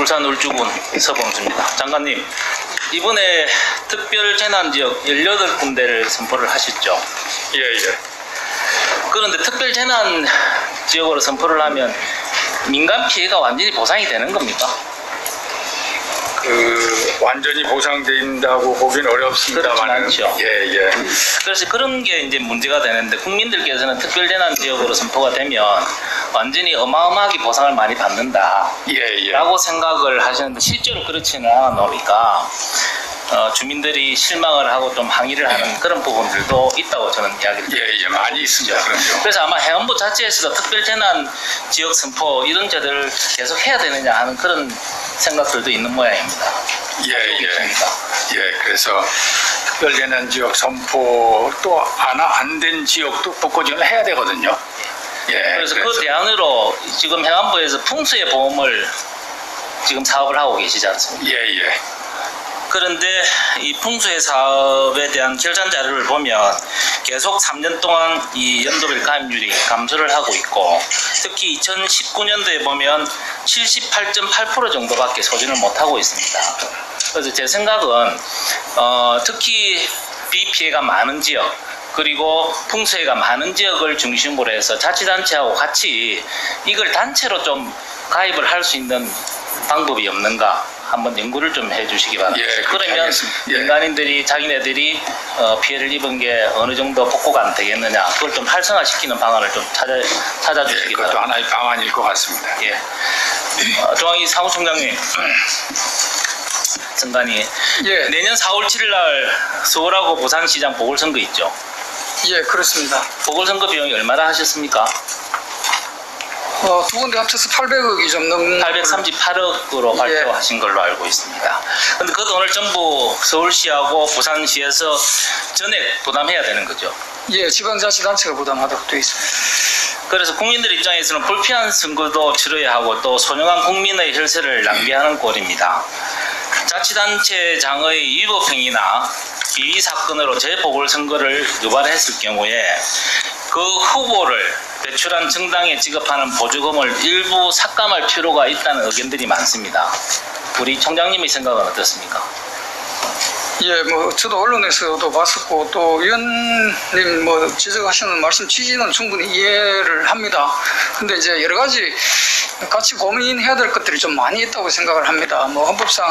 울산 울주군 서범수입니다. 장관님, 이번에 특별재난지역 18군데를 선포를 하셨죠? 예. 그런데 특별재난지역으로 선포를 하면 민간 피해가 완전히 보상이 되는 겁니까? 완전히 보상된다고 보기는 어렵습니다만. 그렇죠. 예. 그래서 그런 게 이제 문제가 되는데, 국민들께서는 특별재난지역으로 선포가 되면 완전히 어마어마하게 보상을 많이 받는다 라고 생각을 하시는데, 실제로 그렇지는 않으니까 주민들이 실망을 하고 좀 항의를 하는 그런 부분들도 있다고 저는 이야기를 드립니다. 예, 많이 있습니다. 그럼요. 그래서 아마 해안부 자체에서도 특별재난지역 선포 이런 제도를 계속 해야 되느냐 하는 그런 생각들도 있는 모양입니다. 예. 그래서 특별재난지역 선포 또 안 된 지역도 복구지원을 해야 되거든요. 그래서 그 대안으로 지금 해안부에서 풍수의 보험을 지금 사업을 하고 계시지 않습니까? 예. 그런데 이 풍수의 사업에 대한 결산 자료를 보면 계속 3년 동안 이 연도별 가입률이 감소를 하고 있고, 특히 2019년도에 보면 78.8% 정도밖에 소진을 못하고 있습니다. 그래서 제 생각은 특히 비 피해가 많은 지역, 그리고 풍수해가 많은 지역을 중심으로 해서 자치단체하고 같이 이걸 단체로 좀 가입을 할 수 있는 방법이 없는가 한번 연구를 좀 해주시기 바랍니다. 그러면 민간인들이 자기네들이 피해를 입은 게 어느 정도 복구가 안 되겠느냐, 그걸 좀 활성화시키는 방안을 좀 찾아주시기 바랍니다. 그것도 하나의 방안일 것 같습니다. 조항희 사무총장님, 선관위, 내년 4월 7일 날 서울하고 부산시장 보궐선거 있죠? 예, 그렇습니다. 보궐선거 비용이 얼마나 하셨습니까? 두 군데 합쳐서 800억이 좀 넘는 838억으로 발표하신 걸로 알고 있습니다. 근데 그 돈을 전부 서울시하고 부산시에서 전액 부담해야 되는 거죠? 예, 지방자치단체가 부담하도록 되어 있습니다. 그래서 국민들 입장에서는 불필요한 선거도 치러야 하고 또 소중한 국민의 혈세를 낭비하는 꼴입니다. 자치단체장의 위법행위나 비위 사건으로 재보궐선거를 유발했을 경우에 그 후보를 배출한 정당에 지급하는 보조금을 일부 삭감할 필요가 있다는 의견들이 많습니다. 우리 총장님의 생각은 어떻습니까? 예, 저도 언론에서도 봤었고, 또 위원님 지적하시는 말씀 취지는 충분히 이해를 합니다. 근데 이제 여러 가지 같이 고민해야 될 것들이 좀 많이 있다고 생각을 합니다. 헌법상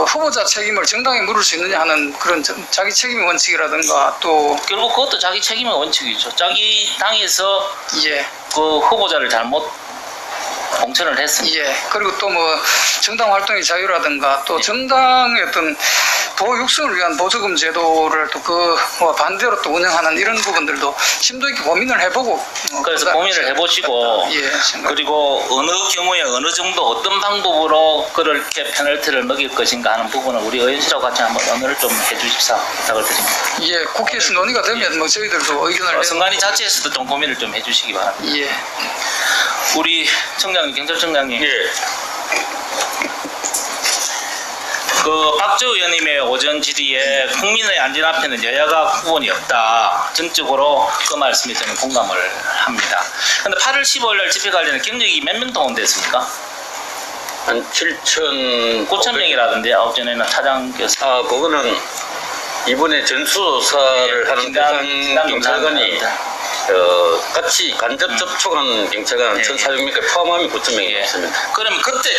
후보자 책임을 정당에 물을 수 있느냐 하는 그런 자기 책임의 원칙이라든가, 또 결국 그것도 자기 책임의 원칙이죠. 자기 당에서 그 후보자를 잘못 공천을 했습니다. 그리고 또 정당 활동의 자유라든가, 또 정당의 어떤 도 육성을 위한 보조금 제도를 또 반대로 또 운영하는 이런 부분들도 심도 있게 고민을 해보고, 그래서 고민을 해보시고, 그리고 어느 경우에 어느 정도 어떤 방법으로 그렇게 페널티를 먹일 것인가 하는 부분은 우리 의원실하고 같이 한번 논의를 좀 해주십사 부탁을 드립니다. 국회에서 논의가 되면 저희들도 의견을 선관위 자체에서도 좀 고민을 좀 해주시기 바랍니다. 우리 청장님, 경찰청장님. 그 박저 의원님의 오전 질의에 국민의 안전 앞에는 여야가 구분이 없다, 전적으로 그 말씀에 저는 공감을 합니다. 그런데 8월 15일 날 집회 관련해 경력이 몇 명 동원됐습니까? 한 9,000명이라던데, 아홉 전에는 차장께서. 그거는 이번에 전수조사를 하는 대상 경찰관이 같이 간접 접촉한 경찰관 1,400명까지 포함하면 9,000명이었습니다. 그러면 그때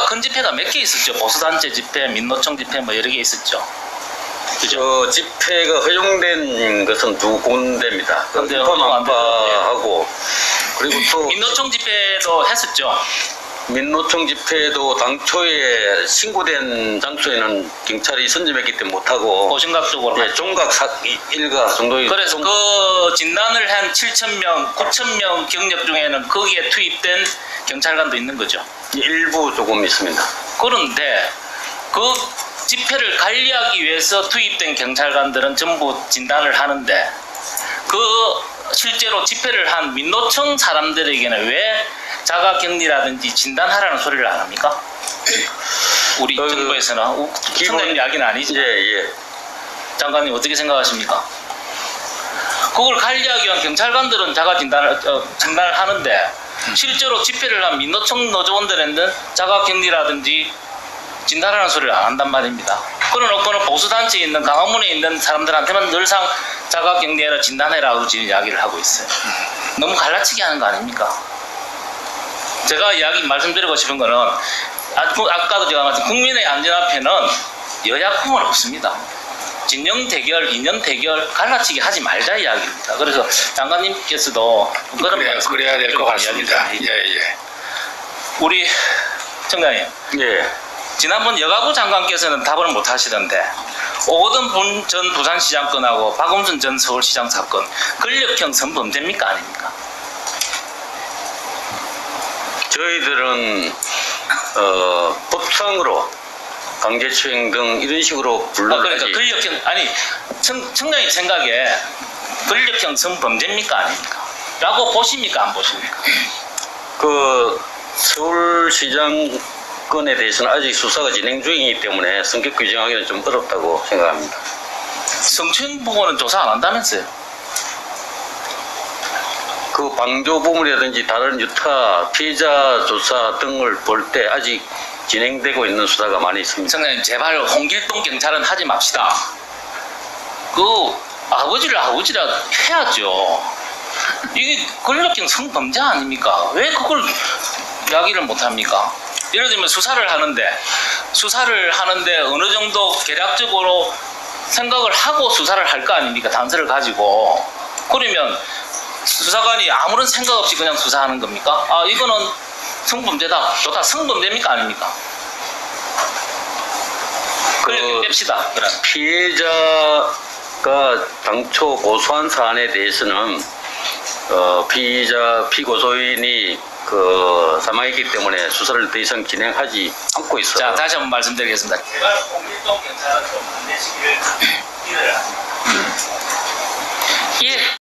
큰 집회가 몇 개 있었죠? 보수단체 집회, 민노총 집회 여러 개 있었죠? 그죠? 집회가 허용된 것은 2군데입니다. 하고, 그리고 또 민노총 집회도 했었죠? 민노총 집회도 당초에 신고된 장소에는 경찰이 선점했기 때문에 못하고 고심각 쪽으로 종각 일가 정도의. 그래서 그 진단을 한 7,000명, 9,000명 경력 중에는 거기에 투입된 경찰관도 있는 거죠? 일부 조금 있습니다. 그런데 그 집회를 관리하기 위해서 투입된 경찰관들은 전부 진단을 하는데, 그 실제로 집회를 한 민노총 사람들에게는 왜 자가격리라든지 진단하라는 소리를 안 합니까? 우리 정부에서는 청장님 이야기는 아니죠. 장관님 어떻게 생각하십니까? 그걸 관리하기 위한 경찰관들은 자가 진단을 하는데 실제로 집회를 한 민노총 노조원들에는 자가격리라든지 진단하는 소리를 안 한단 말입니다. 그러놓고는 보수단체에 있는 강화문에 있는 사람들한테만 늘상 자가격리해라 진단해라고 지금 이야기를 하고 있어요. 너무 갈라치기 하는 거 아닙니까? 제가 말씀드리고 싶은 거는 아까도 제가 말씀 국민의 안전 앞에는 여야품은 없습니다. 진영 대결, 이념 대결, 갈라치기 하지 말자 이야기입니다. 그래서 장관님께서도 그런 그래야 될 것 같습니다. 이야기를 예. 우리 청장님, 예. 지난번 여가부 장관께서는 답을 못 하시던데 오거돈 전 부산시장 건하고 박원순 전 서울시장 사건 권력형 성범죄입니까 아닙니까? 저희들은 법상으로 강제추행 등 이런 식으로 불러야지. 그러니까 권력형 아니 청장님 생각에 권력형 성범죄입니까 아닙니까? 라고 보십니까 안 보십니까? 그 서울시장 건에 대해서는 아직 수사가 진행 중이기 때문에 성격 규정하기는 좀 어렵다고 생각합니다. 성추행 보고는 조사 안 한다면서요? 그 방조부문이라든지 다른 유타 피해자 조사 등을 볼 때 아직 진행되고 있는 수사가 많이 있습니다. 청장님 제발 홍길동 경찰은 하지 맙시다. 그 아버지라 해야죠. 이게 권력형 성범죄 아닙니까? 왜 그걸 이야기를 못합니까? 예를 들면 수사를 하는데 어느 정도 계략적으로 생각을 하고 수사를 할 거 아닙니까? 단서를 가지고. 그러면 수사관이 아무런 생각 없이 그냥 수사하는 겁니까? 아 이거는 성범죄다. 좋다. 성범죄입니까 아닙니까? 권력형 뺍시다. 그럼. 피해자가 당초 고소한 사안에 대해서는 피고소인이 사망했기 때문에 수사를 더 이상 진행하지 않고 있어요. 자 다시 한번 말씀드리겠습니다. 제발 홍길동 경찰은 좀 반대시기를 빌어야 합니다.